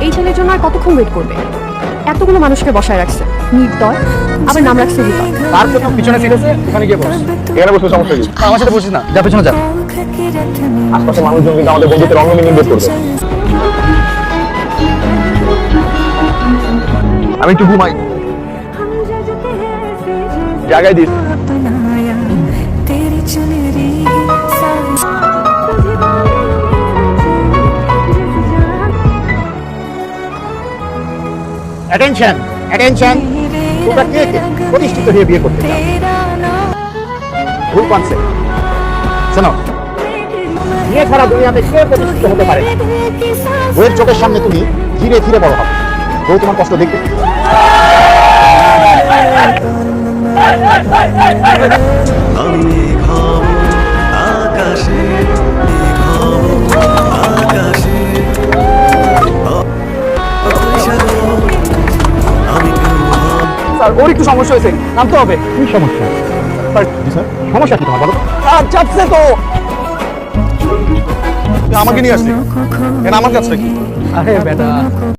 এই ছেলের জন্য আর কতক্ষণ ওয়েট করবে? এতগুলো মানুষকে বসায় রাখছে, নির্দয়, আবার নাম রাখছে রিতা। তার তো পিছনে সিট আছে, ওখানে গিয়ে বস। এখানে বসলে সমস্যা কি? আমার সাথে বসিস না, যা পিছনে যা। আশপাশে মানুষজন কিন্তু আমাদের বন্ধুত্বের অঙ্গভঙ্গি নির্দেশ করবে। আমি একটু ঘুমাই, জায়গায় দিস। Attention, attention. তোমরা কে কে প্রতিষ্ঠিত হয়ে বিয়ে করতে চাও? ভুল কনসেপ্ট। শোনো, বিয়ে ছাড়া দুনিয়াতে কে প্রতিষ্ঠিত হতে পারে না? বইয়ের চোখের সামনে তুমি ধীরে ধীরে বড় হবে, বউ তোমার কষ্ট দেখবে। আমি ঘম আকাশে, আকাশে স্যার, ওর একটু সমস্যা হয়েছে, নামতে হবে। কি সমস্যা? স্যার, সমস্যা কি তোমার বলো? স্যার, চাপছে তো। আমাকে নিয়ে আসছি, আমার কাছে কি? আরে বেটা,